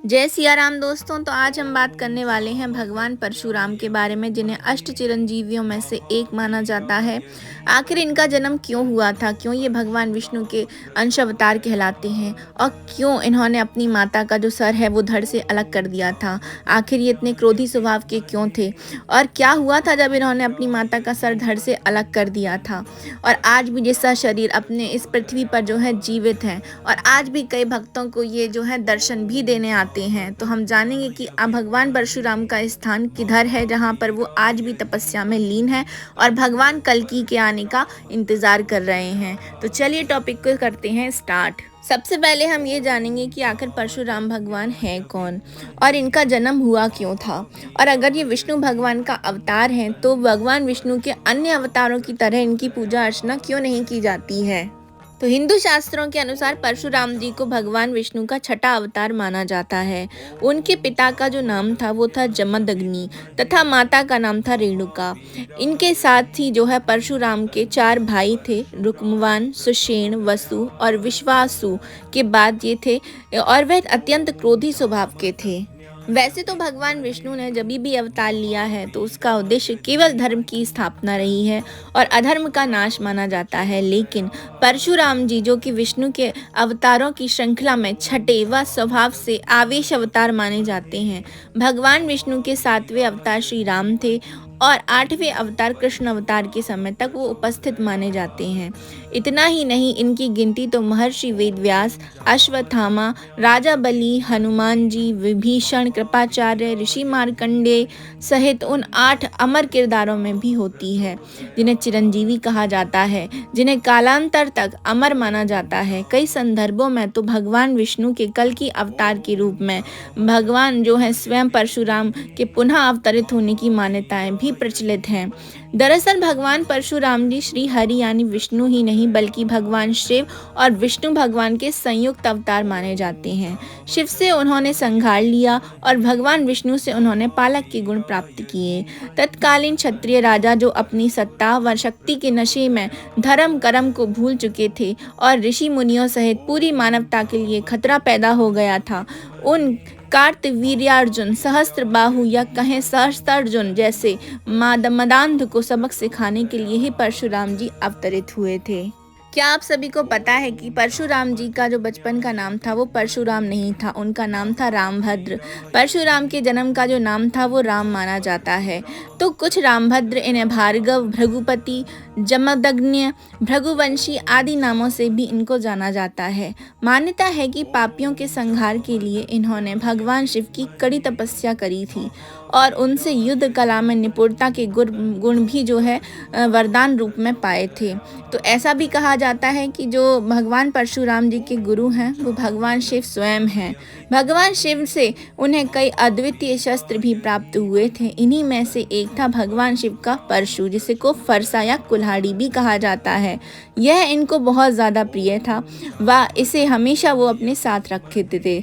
जय सिया राम दोस्तों। तो आज हम बात करने वाले हैं भगवान परशुराम के बारे में, जिन्हें अष्ट चिरंजीवियों में से एक माना जाता है। आखिर इनका जन्म क्यों हुआ था, क्यों ये भगवान विष्णु के अंश अवतार कहलाते हैं और क्यों इन्होंने अपनी माता का जो सर है वो धड़ से अलग कर दिया था। आखिर ये इतने क्रोधी स्वभाव के क्यों थे और क्या हुआ था जब इन्होंने अपनी माता का सर धड़ से अलग कर दिया था। और आज भी जिसका शरीर अपने इस पृथ्वी पर जो है जीवित है और आज भी कई भक्तों को ये जो है दर्शन भी देने आते हैं। तो हम जानेंगे कि अब भगवान परशुराम का स्थान किधर है, जहाँ पर वो आज भी तपस्या में लीन है और भगवान कल्कि के आने का इंतजार कर रहे हैं। तो चलिए टॉपिक को करते हैं स्टार्ट। सबसे पहले हम ये जानेंगे कि आखिर परशुराम भगवान है कौन और इनका जन्म हुआ क्यों था। और अगर ये विष्णु भगवान का अवतार हैं तो भगवान विष्णु के अन्य अवतारों की तरह इनकी पूजा अर्चना क्यों नहीं की जाती है। तो हिंदू शास्त्रों के अनुसार परशुराम जी को भगवान विष्णु का छठा अवतार माना जाता है। उनके पिता का जो नाम था वो था जमदग्नि तथा माता का नाम था रेणुका। इनके साथ ही जो है परशुराम के 4 भाई थे, रुक्मवान, सुषेण, वसु और विश्वासु के बाद ये थे और वह अत्यंत क्रोधी स्वभाव के थे। वैसे तो भगवान विष्णु ने जब भी अवतार लिया है तो उसका उद्देश्य केवल धर्म की स्थापना रही है और अधर्म का नाश माना जाता है, लेकिन परशुराम जी जो कि विष्णु के अवतारों की श्रृंखला में छठे व स्वभाव से आवेश अवतार माने जाते हैं। भगवान विष्णु के 7वें अवतार श्री राम थे और 8वें अवतार कृष्ण अवतार के समय तक वो उपस्थित माने जाते हैं। इतना ही नहीं, इनकी गिनती तो महर्षि वेदव्यास, अश्वत्थामा, राजा बलि, हनुमान जी, विभीषण, कृपाचार्य, ऋषि मार्कंडेय सहित उन 8 अमर किरदारों में भी होती है, जिन्हें चिरंजीवी कहा जाता है, जिन्हें कालांतर तक अमर माना जाता है। कई संदर्भों में तो भगवान विष्णु के कल्कि अवतार के रूप में भगवान जो है स्वयं परशुराम के पुनः अवतरित होने की मान्यताएं भी प्रचलित हैं। दरअसल भगवान परशुराम जी श्री हरि यानी विष्णु ही नहीं बल्कि भगवान शिव और विष्णु भगवान के संयुक्त अवतार माने जाते हैं। शिव से उन्होंने संहार लिया और भगवान विष्णु से उन्होंने पालक के गुण प्राप्त किए। तत्कालीन क्षत्रिय राजा जो अपनी सत्ता व शक्ति के नशे में धर्म कर्म को भूल चुके थे और ऋषि मुनियों सहित पूरी मानवता के लिए खतरा पैदा हो गया था, उन कार्तवीर्यार्जुन, सहस्त्रबाहु या कहें सहस्त्रार्जुन जैसे मदांध को सबक सिखाने के लिए ही परशुराम जी अवतरित हुए थे। क्या आप सभी को पता है कि परशुराम जी का जो बचपन का नाम था वो परशुराम नहीं था, उनका नाम था रामभद्र। परशुराम के जन्म का जो नाम था वो राम माना जाता है। तो कुछ रामभद्र इन्हें भार्गव, भृगुपति, जमदग्नि, भृगुवंशी आदि नामों से भी इनको जाना जाता है। मान्यता है कि पापियों के संहार के लिए इन्होंने भगवान शिव की कड़ी तपस्या करी थी और उनसे युद्ध कला में निपुणता के गुण भी जो है वरदान रूप में पाए थे। तो ऐसा भी कहा जाता है कि जो भगवान परशुराम जी के गुरु हैं वो भगवान शिव स्वयं हैं। भगवान शिव से उन्हें कई अद्वितीय शस्त्र भी प्राप्त हुए थे। इन्हीं में से एक था भगवान शिव का परशु, जिसे को फरसा या कुल्हाड़ी भी कहा जाता है। यह इनको बहुत ज़्यादा प्रिय था व इसे हमेशा वो अपने साथ रखते थे।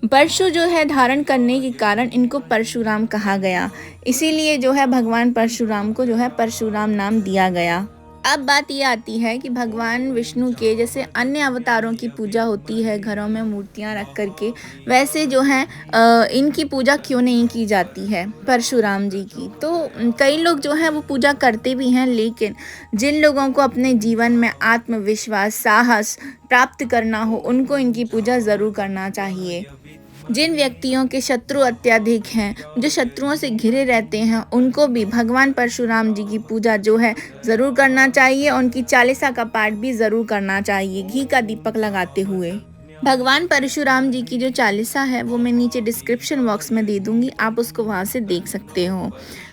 परशु जो है धारण करने के कारण इनको परशुराम कहा गया, इसीलिए जो है भगवान परशुराम को जो है परशुराम नाम दिया गया। अब बात ये आती है कि भगवान विष्णु के जैसे अन्य अवतारों की पूजा होती है घरों में मूर्तियां रख करके, वैसे जो है इनकी पूजा क्यों नहीं की जाती है परशुराम जी की। तो कई लोग जो हैं वो पूजा करते भी हैं, लेकिन जिन लोगों को अपने जीवन में आत्मविश्वास, साहस प्राप्त करना हो उनको इनकी पूजा ज़रूर करना चाहिए। जिन व्यक्तियों के शत्रु अत्यधिक हैं, जो शत्रुओं से घिरे रहते हैं, उनको भी भगवान परशुराम जी की पूजा जो है ज़रूर करना चाहिए। उनकी चालीसा का पाठ भी ज़रूर करना चाहिए घी का दीपक लगाते हुए। भगवान परशुराम जी की जो चालीसा है वो मैं नीचे डिस्क्रिप्शन बॉक्स में दे दूंगी, आप उसको वहाँ से देख सकते हो।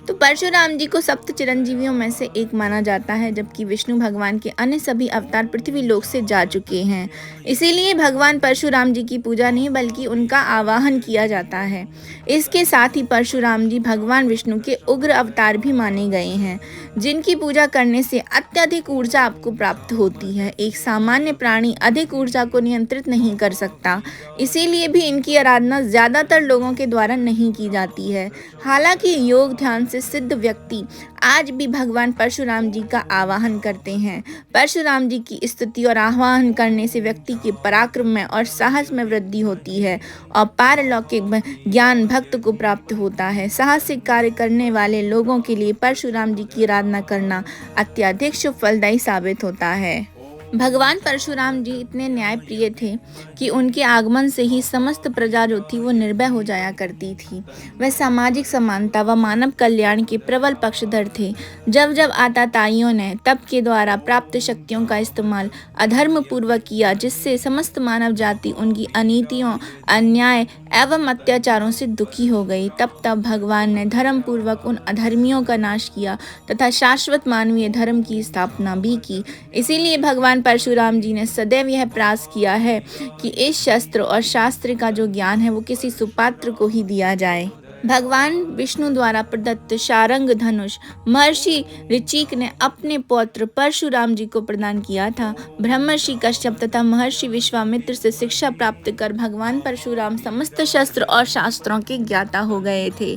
तो परशुराम जी को सप्त चिरंजीवियों में से एक माना जाता है, जबकि विष्णु भगवान के अन्य सभी अवतार पृथ्वी लोक से जा चुके हैं। इसीलिए भगवान परशुराम जी की पूजा नहीं बल्कि उनका आवाहन किया जाता है। इसके साथ ही परशुराम जी भगवान विष्णु के उग्र अवतार भी माने गए हैं, जिनकी पूजा करने से अत्यधिक ऊर्जा आपको प्राप्त होती है। एक सामान्य प्राणी अधिक ऊर्जा को नियंत्रित नहीं कर सकता, इसीलिए भी इनकी आराधना ज़्यादातर लोगों के द्वारा नहीं की जाती है। हालांकि योग ध्यान से सिद्ध व्यक्ति आज भी भगवान परशुराम जी का आवाहन करते हैं। परशुराम जी की स्तुति और आवाहन करने से व्यक्ति के पराक्रम में और साहस में वृद्धि होती है और पारलौकिक ज्ञान भक्त को प्राप्त होता है। साहसिक कार्य करने वाले लोगों के लिए परशुराम जी की आराधना करना अत्यधिक शुभ फलदायी साबित होता है। भगवान परशुराम जी इतने न्यायप्रिय थे कि उनके आगमन से ही समस्त प्रजा जो थी वो निर्भय हो जाया करती थी। वह सामाजिक समानता व मानव कल्याण के प्रबल पक्षधर थे। जब जब आताताइयों ने तप के द्वारा प्राप्त शक्तियों का इस्तेमाल अधर्म पूर्वक किया, जिससे समस्त मानव जाति उनकी अनीतियों, अन्याय एवं अत्याचारों से दुखी हो गई, तब तब भगवान ने धर्म पूर्वक उन अधर्मियों का नाश किया तथा शाश्वत मानवीय धर्म की स्थापना भी की। इसीलिए भगवान परशुराम जी ने सदैव यह प्रयास किया है कि इस शस्त्र और शास्त्र का जो ज्ञान है वो किसी सुपात्र को ही दिया जाए। भगवान विष्णु द्वारा प्रदत्त शारंग धनुष महर्षि ऋचिक ने अपने पौत्र परशुराम जी को प्रदान किया था। ब्रह्मर्षि कश्यप तथा महर्षि विश्वामित्र से शिक्षा प्राप्त कर भगवान परशुराम समस्त शस्त्र और शास्त्रों के ज्ञाता हो गए थे।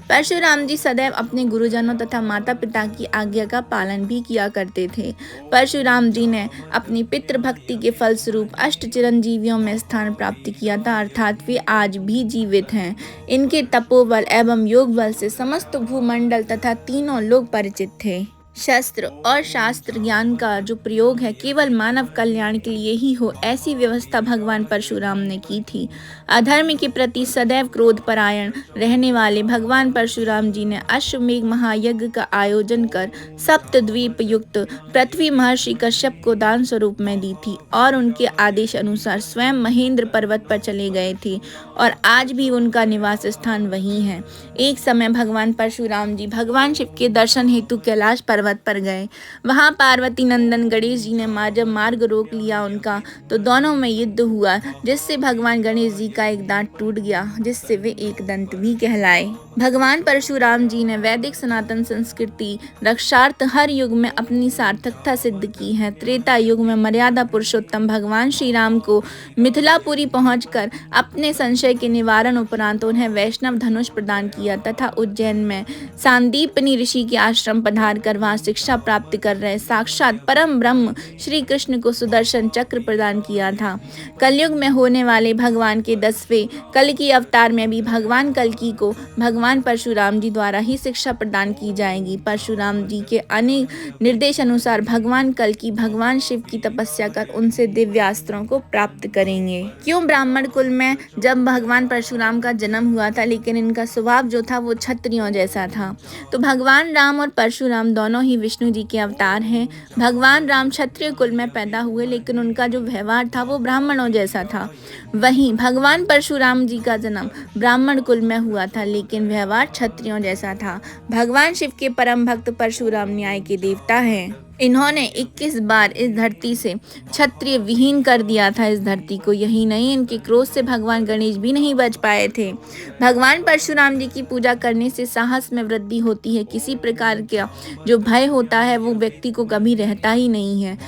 परशुराम जी सदैव अपने गुरुजनों तथा माता पिता की आज्ञा का पालन भी किया करते थे। परशुराम जी ने अपनी पितृभक्ति के फलस्वरूप अष्ट चिरंजीवियों में स्थान प्राप्त किया था, अर्थात वे आज भी जीवित हैं। इनके तपोबल एवं योग बल से समस्त भूमंडल तथा तीनों लोग परिचित थे। शस्त्र और शास्त्र ज्ञान का जो प्रयोग है केवल मानव कल्याण के लिए ही हो, ऐसी व्यवस्था भगवान परशुराम ने की थी। अधर्म के प्रति सदैव क्रोध परायण रहने वाले भगवान परशुराम जी ने अश्वमेघ महायज्ञ का आयोजन कर सप्तद्वीप युक्त पृथ्वी महर्षि कश्यप को दान स्वरूप में दी थी और उनके आदेश अनुसार स्वयं महेंद्र पर्वत पर चले गए थे और आज भी उनका निवास स्थान वही है। एक समय भगवान परशुराम जी भगवान शिव के दर्शन हेतु कैलाश पर्वत पर गए। वहां पार्वती नंदन गणेश जी ने जब मार्ग रोक लिया उनका, तो दोनों में युद्ध हुआ, जिससे भगवान गणेश जी का एक दांत टूट गया, जिससे वे एक दंत भी कहलाए। भगवान परशुराम जी ने वैदिक सनातन संस्कृति रक्षार्थ हर युग में अपनी सार्थकता सिद्ध की है। त्रेता युग में मर्यादा पुरुषोत्तम भगवान श्री राम को मिथिलापुरी पहुंचकर अपने संशय के निवारण उपरांत उन्हें वैष्णव धनुष प्रदान किया तथा उज्जैन में सांदीपनी ऋषि के आश्रम पधार कर वहां शिक्षा प्राप्त कर रहे साक्षात परम ब्रह्म श्री कृष्ण को सुदर्शन चक्र प्रदान किया था। कलयुग में होने वाले भगवान के 10वें कल की अवतार में भी भगवान कल्कि को भगवान परशुराम जी द्वारा ही शिक्षा प्रदान की जाएगी। परशुराम जी के अनेक निर्देश अनुसार भगवान कल्कि भगवान शिव की तपस्या कर उनसे दिव्यास्त्रों को प्राप्त करेंगे। क्यों ब्राह्मण कुल में जब भगवान परशुराम का जन्म हुआ था, लेकिन इनका स्वभाव जो था वो क्षत्रियों जैसा था। तो भगवान राम और परशुराम दोनों ही विष्णु जी के अवतार हैं। भगवान राम क्षत्रिय कुल में पैदा हुए, लेकिन उनका जो व्यवहार था वो ब्राह्मणों जैसा था। वहीं भगवान परशुराम जी का जन्म ब्राह्मण कुल में हुआ था, लेकिन व्यवहार क्षत्रियों जैसा था। भगवान शिव के परम भक्त परशुराम न्याय के देवता हैं। इन्होंने 21 बार इस धरती से क्षत्रिय विहीन कर दिया था इस धरती को। यही नहीं, इनके क्रोध से भगवान गणेश भी नहीं बच पाए थे। भगवान परशुराम जी की पूजा करने से साहस में वृद्धि होती है। किसी प्रकार का जो भय होता है वो व्यक्ति को कभी रहता ही नहीं है।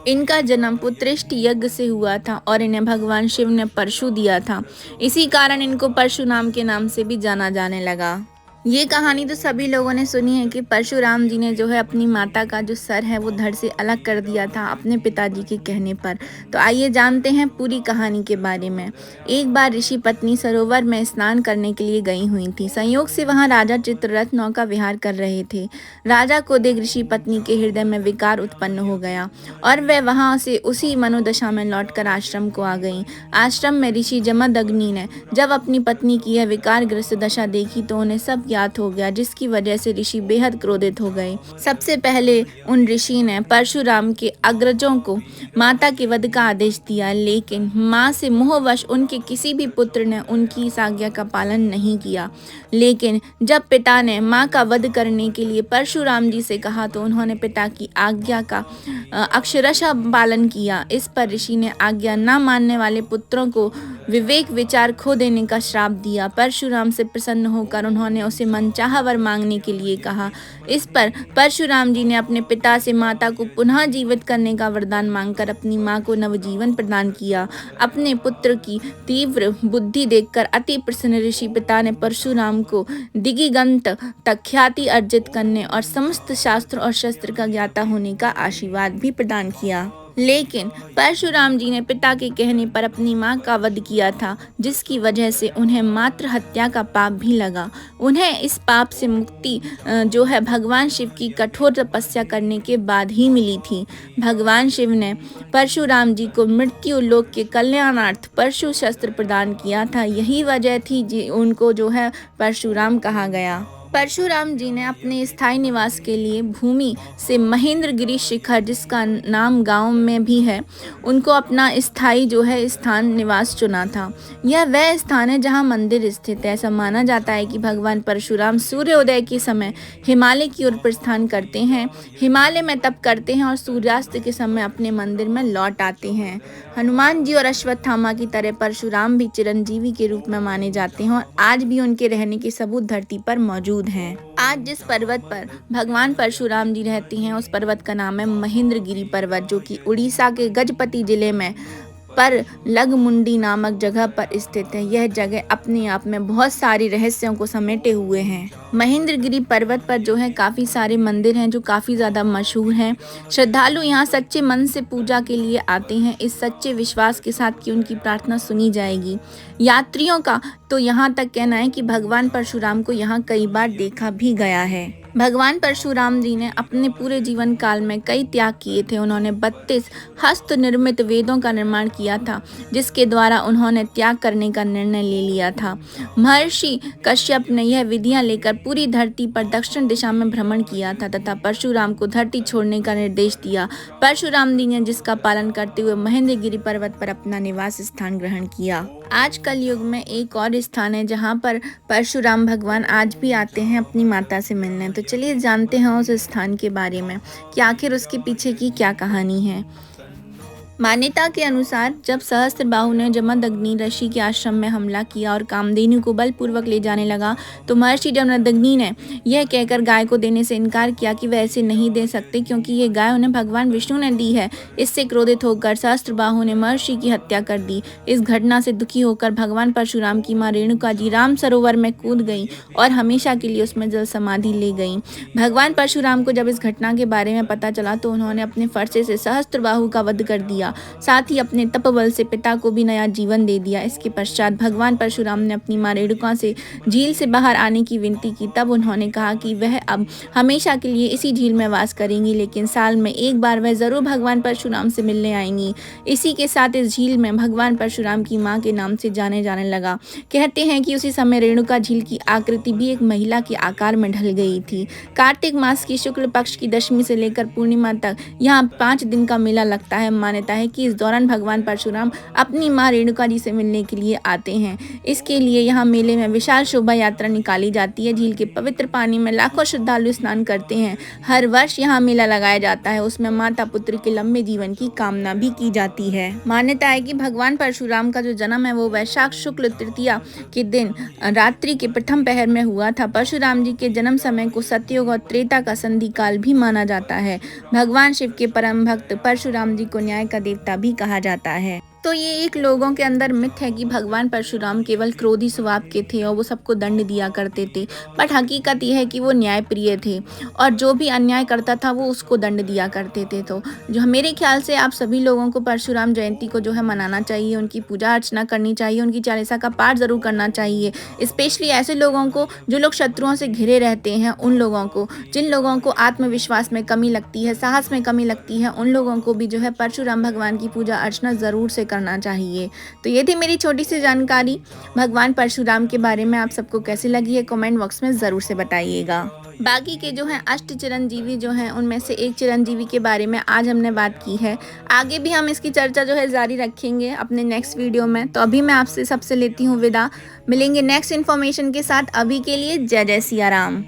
इनका जन्म पुत्रेष्ट यज्ञ से हुआ था और इन्हें भगवान शिव ने परशु दिया था। इसी कारण इनको परशुराम के नाम से भी जाना जाने लगा। ये कहानी तो सभी लोगों ने सुनी है कि परशुराम जी ने जो है अपनी माता का जो सर है वो धड़ से अलग कर दिया था अपने पिताजी के कहने पर। तो आइए जानते हैं पूरी कहानी के बारे में। एक बार ऋषि पत्नी सरोवर में स्नान करने के लिए गई हुई थी। संयोग से वहां राजा चित्ररथ नौका विहार कर रहे थे। राजा को देख ऋषि पत्नी के हृदय में विकार उत्पन्न हो गया और वह वहां से उसी मनोदशा में लौटकर आश्रम को आ गई। आश्रम में ऋषि जमदग्नि ने जब अपनी पत्नी की यह विकारग्रस्त दशा देखी तो उन्हें सब ज्ञात हो गया, जिसकी वजह से ऋषि बेहद क्रोधित हो गए। सबसे पहले उन ऋषि ने परशुराम के अग्रजों को माता के वध का आदेश दिया, लेकिन मां से मोहवश उनके किसी भी पुत्र ने उनकी इस आज्ञा का पालन नहीं किया। लेकिन जब पिता ने मां का वध करने के लिए परशुराम जी से कहा तो उन्होंने पिता की आज्ञा का अक्षरशः पालन किया। इस पर ऋषि ने आज्ञा न मानने वाले पुत्रों को विवेक विचार खो देने का श्राप दिया। परशुराम से प्रसन्न होकर उन्होंने उस उसे मनचाहा वर मांगने के लिए कहा। इस पर परशुराम जी ने अपने पिता से माता को पुनः जीवित करने का वरदान मांगकर अपनी मां को नवजीवन प्रदान किया। अपने पुत्र की तीव्र बुद्धि देखकर अति प्रसन्न ऋषि पिता ने परशुराम को दिगिगंत तक ख्याति अर्जित करने और समस्त शास्त्र और शस्त्र का ज्ञाता होने का आशीर्वाद भी प्रदान किया। लेकिन परशुराम जी ने पिता के कहने पर अपनी मां का वध किया था, जिसकी वजह से उन्हें मातृ हत्या का पाप भी लगा। उन्हें इस पाप से मुक्ति जो है भगवान शिव की कठोर तपस्या करने के बाद ही मिली थी। भगवान शिव ने परशुराम जी को मृत्यु लोक के कल्याणार्थ परशु शस्त्र प्रदान किया था। यही वजह थी उनको जो है परशुराम कहा गया। परशुराम जी ने अपने स्थायी निवास के लिए भूमि से महेंद्रगिरी शिखर, जिसका नाम गांव में भी है, उनको अपना स्थायी जो है स्थान निवास चुना था। यह वह स्थान है जहां मंदिर स्थित है। ऐसा माना जाता है कि भगवान परशुराम सूर्योदय के समय हिमालय की ओर प्रस्थान करते हैं, हिमालय में तप करते हैं और सूर्यास्त के समय अपने मंदिर में लौट आते हैं। हनुमान जी और अश्वत्थामा की तरह परशुराम भी चिरंजीवी के रूप में माने जाते हैं और आज भी उनके रहने के सबूत धरती पर मौजूद हैं। आज जिस पर्वत पर भगवान परशुराम जी रहते हैं उस पर्वत का नाम है महेंद्रगिरी पर्वत, जो कि उड़ीसा के गजपति जिले में पर लगमुंडी नामक जगह पर स्थित है। यह जगह अपने आप में बहुत सारी रहस्यों को समेटे हुए हैं। महेंद्रगिरी पर्वत पर जो है काफ़ी सारे मंदिर हैं जो काफ़ी ज़्यादा मशहूर हैं। श्रद्धालु यहाँ सच्चे मन से पूजा के लिए आते हैं, इस सच्चे विश्वास के साथ कि उनकी प्रार्थना सुनी जाएगी। यात्रियों का तो यहाँ तक कहना है कि भगवान परशुराम को यहाँ कई बार देखा भी गया है। भगवान परशुराम जी ने अपने पूरे जीवन काल में कई त्याग किए थे। उन्होंने 32 हस्त निर्मित वेदों का निर्माण किया था, जिसके द्वारा उन्होंने त्याग करने का निर्णय ले लिया था। महर्षि कश्यप ने यह विधियां लेकर पूरी धरती पर दक्षिण दिशा में भ्रमण किया था तथा परशुराम को धरती छोड़ने का निर्देश दिया। परशुराम जी ने जिसका पालन करते हुए महेंद्रगिरी पर्वत पर अपना निवास स्थान ग्रहण किया। आज कल युग में एक और स्थान है जहाँ पर परशुराम भगवान आज भी आते हैं अपनी माता से मिलने। तो चलिए जानते हैं उस स्थान के बारे में कि आखिर उसके पीछे की क्या कहानी है। मान्यता के अनुसार जब सहस्त्रबाहु ने जमदग्नि ऋषि के आश्रम में हमला किया और कामधेनु को बलपूर्वक ले जाने लगा, तो महर्षि जमदग्नि ने यह कहकर गाय को देने से इनकार किया कि वह ऐसे नहीं दे सकते, क्योंकि ये गाय उन्हें भगवान विष्णु ने दी है। इससे क्रोधित होकर सहस्त्रबाहु ने महर्षि की हत्या कर दी। इस घटना से दुखी होकर भगवान परशुराम की मां रेणुका जी राम सरोवर में कूद गई और हमेशा के लिए उसमें जल समाधि ले गई। भगवान परशुराम को जब इस घटना के बारे में पता चला तो उन्होंने अपने फरसे से सहस्त्रबाहु का वध कर दिया, साथ ही अपने तपबल से पिता को भी नया जीवन दे दिया। इसके पश्चात भगवान परशुराम ने अपनी मां रेणुका से झील से बाहर आने की विनती की। तब उन्होंने कहा कि वह अब हमेशा के लिए इसी झील में वास करेंगी, लेकिन साल में एक बार वह जरूर भगवान परशुराम से मिलने आएंगी। इसी के साथ इस झील में भगवान परशुराम की मां के नाम से जाने लगा। कहते हैं कि उसी समय रेणुका झील की आकृति भी एक महिला के आकार में ढल गई थी। कार्तिक मास की शुक्ल पक्ष की दशमी से लेकर पूर्णिमा तक यहाँ 5 दिन का मेला लगता है। मान्यता है कि इस दौरान भगवान परशुराम अपनी मां रेणुका जी से मिलने के लिए आते हैं। इसके लिए यहाँ मेले में विशाल शोभा यात्रा निकाली जाती है। झील के पवित्र पानी में लाखों श्रद्धालु स्नान करते हैं। हर वर्ष यहाँ मेला लगाया जाता है। उसमें माता पुत्र के लंबे जीवन की कामना भी की जाती है। मान्यता है कि भगवान परशुराम का जो जन्म है वो वैशाख शुक्ल तृतीया के दिन रात्रि के प्रथम पहर में हुआ था। परशुराम जी के जन्म समय को सतयुग और त्रेता का संधि काल भी माना जाता है। भगवान शिव के परम भक्त परशुराम जी को न्याय का देवता भी कहा जाता है। तो ये एक लोगों के अंदर मिथ है कि भगवान परशुराम केवल क्रोधी स्वभाव के थे और वो सबको दंड दिया करते थे, बट हकीकत ये है कि वो न्यायप्रिय थे और जो भी अन्याय करता था वो उसको दंड दिया करते थे। तो जो मेरे ख्याल से आप सभी लोगों को परशुराम जयंती को जो है मनाना चाहिए, उनकी पूजा अर्चना करनी चाहिए, उनकी चालीसा का पाठ ज़रूर करना चाहिए। स्पेशली ऐसे लोगों को जो लोग शत्रुओं से घिरे रहते हैं, उन लोगों को, जिन लोगों को आत्मविश्वास में कमी लगती है, साहस में कमी लगती है, उन लोगों को भी जो है परशुराम भगवान की पूजा अर्चना ज़रूर से करना चाहिए। तो ये थी मेरी छोटी सी जानकारी भगवान परशुराम के बारे में। आप सबको कैसी लगी है कमेंट बॉक्स में ज़रूर से बताइएगा। बाकी के जो हैं अष्ट चिरंजीवी जो हैं उनमें से एक चिरंजीवी के बारे में आज हमने बात की है। आगे भी हम इसकी चर्चा जो है जारी रखेंगे अपने नेक्स्ट वीडियो में। तो अभी मैं आपसे सबसे लेती हूँ विदा। मिलेंगे नेक्स्ट इन्फॉर्मेशन के साथ। अभी के लिए जय जय सिया राम।